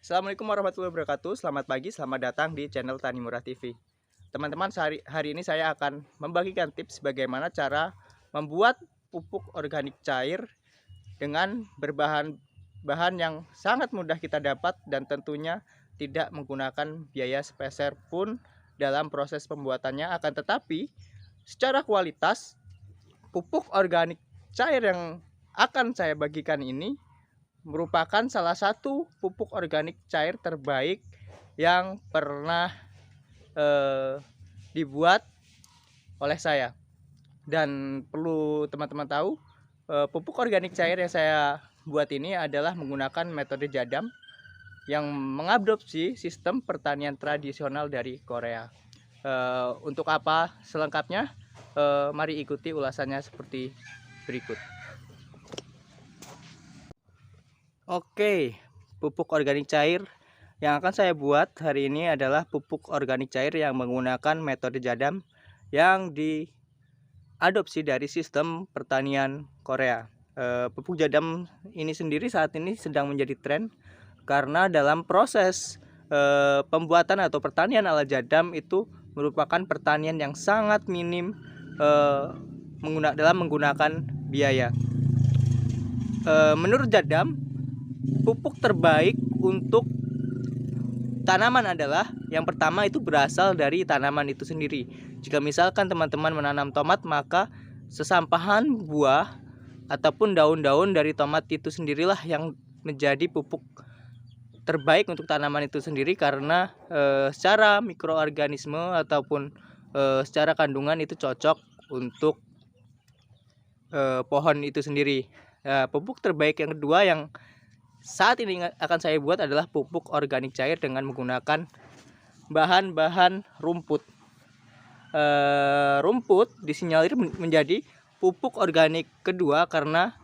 Assalamualaikum warahmatullahi wabarakatuh. Selamat pagi, selamat datang di channel Tani Murah TV. Teman-teman, hari ini saya akan membagikan tips bagaimana cara membuat pupuk organik cair dengan berbahan bahan yang sangat mudah kita dapat dan tentunya tidak menggunakan biaya sepeser pun dalam proses pembuatannya. Akan tetapi secara kualitas pupuk organik cair yang akan saya bagikan ini merupakan salah satu pupuk organik cair terbaik yang pernah dibuat oleh saya. Dan perlu teman-teman tahu, pupuk organik cair yang saya buat ini adalah menggunakan metode jadam yang mengadopsi sistem pertanian tradisional dari Korea. Untuk apa selengkapnya? Mari ikuti ulasannya seperti berikut. Oke, pupuk organik cair yang akan saya buat hari ini adalah pupuk organik cair yang menggunakan metode jadam yang diadopsi dari sistem pertanian Korea. Pupuk jadam ini sendiri saat ini sedang menjadi tren karena dalam proses pembuatan atau pertanian ala jadam itu merupakan pertanian yang sangat minim dalam menggunakan biaya. Menurut jadam, pupuk terbaik untuk tanaman adalah yang pertama itu berasal dari tanaman itu sendiri. Jika misalkan teman-teman menanam tomat, maka sesampahan buah ataupun daun-daun dari tomat itu sendirilah yang menjadi pupuk terbaik untuk tanaman itu sendiri, karena secara mikroorganisme ataupun secara kandungan itu cocok untuk pohon itu sendiri. Pupuk terbaik yang kedua yang saat ini akan saya buat adalah pupuk organik cair dengan menggunakan bahan-bahan rumput. Rumput disinyalir menjadi pupuk organik kedua karena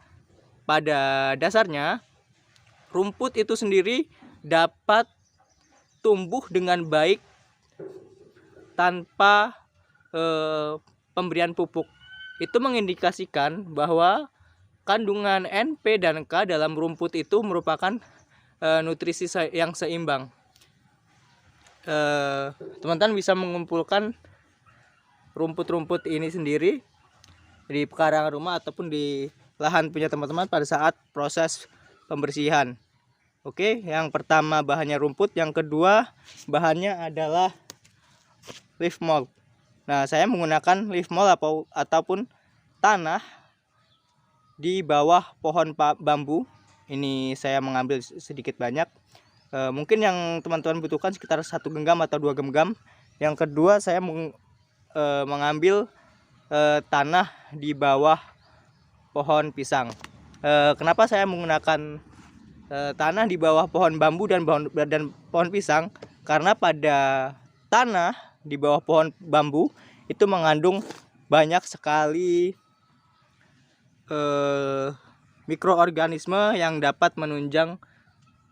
pada dasarnya rumput itu sendiri dapat tumbuh dengan baik tanpa pemberian pupuk. Itu mengindikasikan bahwa kandungan NP dan K dalam rumput itu merupakan nutrisi yang seimbang. Teman-teman bisa mengumpulkan rumput-rumput ini sendiri di pekarangan rumah ataupun di lahan punya teman-teman pada saat proses pembersihan. Oke, yang pertama bahannya rumput, yang kedua bahannya adalah leaf mold. Nah, saya menggunakan leaf mold ataupun tanah di bawah pohon bambu. Ini saya mengambil sedikit banyak. Mungkin yang teman-teman butuhkan sekitar 1 genggam atau 2 genggam. Yang kedua saya mengambil tanah di bawah pohon pisang. Kenapa saya menggunakan tanah di bawah pohon bambu dan pohon pisang? Karena pada tanah di bawah pohon bambu itu mengandung banyak sekali mikroorganisme yang dapat menunjang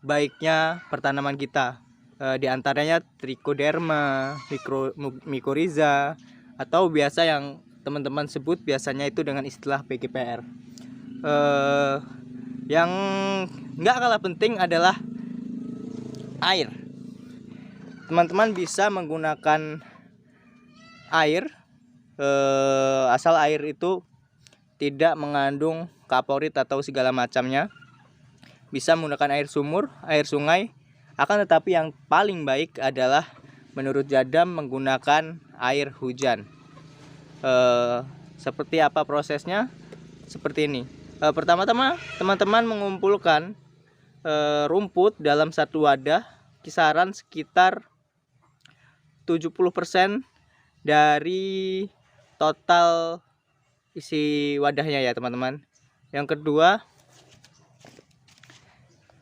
baiknya pertanaman kita. Di antaranya trichoderma, mycorrhiza, atau biasa yang teman-teman sebut biasanya itu dengan istilah PGPR. Yang nggak kalah penting adalah air. Teman-teman bisa menggunakan air asal air itu tidak mengandung kaporit atau segala macamnya. Bisa menggunakan air sumur, air sungai. Akan tetapi yang paling baik adalah menurut jadam menggunakan air hujan. Seperti apa prosesnya? Seperti ini. Pertama-tama teman-teman mengumpulkan rumput dalam satu wadah, kisaran sekitar 70% dari total isi wadahnya ya teman-teman. Yang kedua,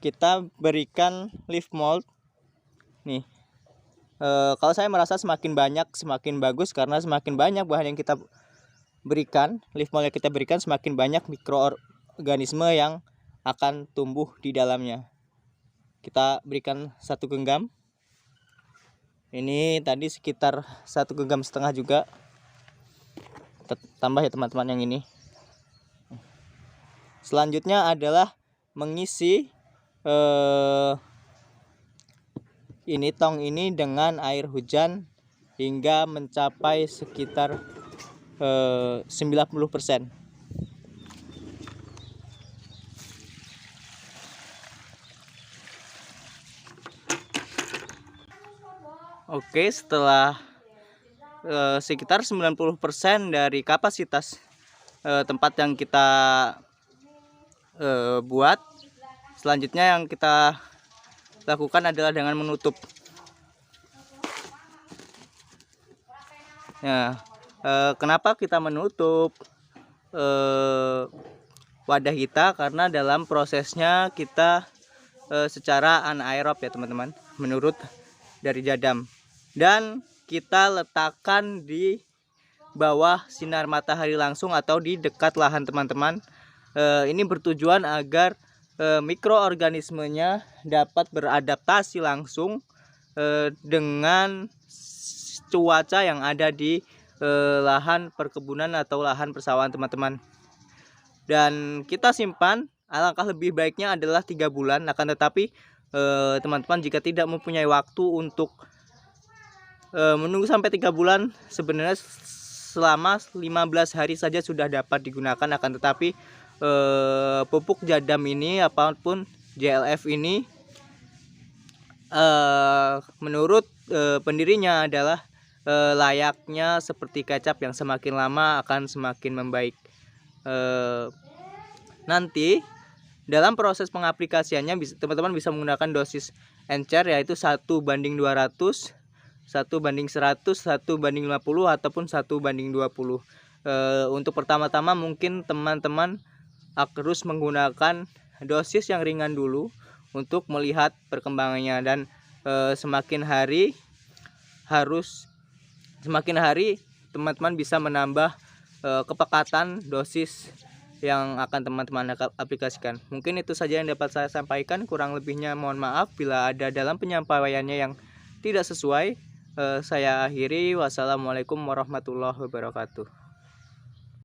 kita berikan leaf mold. Nih, kalau saya merasa semakin banyak semakin bagus, karena semakin banyak bahan yang kita berikan, leaf mold yang kita berikan, semakin banyak mikroorganisme yang akan tumbuh di dalamnya. Kita berikan 1 genggam. Ini tadi sekitar 1,5 genggam juga. Tambah ya teman-teman yang ini. Selanjutnya adalah mengisi ini tong ini dengan air hujan hingga mencapai sekitar 90%. Oke, setelah sekitar 90% dari kapasitas tempat yang kita buat, selanjutnya yang kita lakukan adalah dengan menutup. Ya, kenapa kita menutup wadah kita? Karena dalam prosesnya kita secara anaerob ya teman-teman, menurut dari Jadam, dan kita letakkan di bawah sinar matahari langsung atau di dekat lahan teman-teman. Ini bertujuan agar mikroorganismenya dapat beradaptasi langsung dengan cuaca yang ada di lahan perkebunan atau lahan persawahan teman-teman. Dan kita simpan, alangkah lebih baiknya adalah 3 bulan. Akan tetapi teman-teman jika tidak mempunyai waktu untuk menunggu sampai 3 bulan, sebenarnya selama 15 hari saja sudah dapat digunakan. Akan tetapi pupuk Jadam ini apapun JLF ini menurut pendirinya adalah layaknya seperti kecap yang semakin lama akan semakin membaik. Nanti dalam proses pengaplikasiannya teman-teman bisa menggunakan dosis encer, yaitu 1:200, 1:100, 1:50, ataupun 1:20. Untuk pertama-tama mungkin teman-teman harus menggunakan dosis yang ringan dulu untuk melihat perkembangannya, dan semakin hari teman-teman bisa menambah kepekatan dosis yang akan teman-teman aplikasikan. Mungkin itu saja yang dapat saya sampaikan, kurang lebihnya mohon maaf bila ada dalam penyampaiannya yang tidak sesuai. Saya akhiri. Wassalamualaikum warahmatullahi wabarakatuh.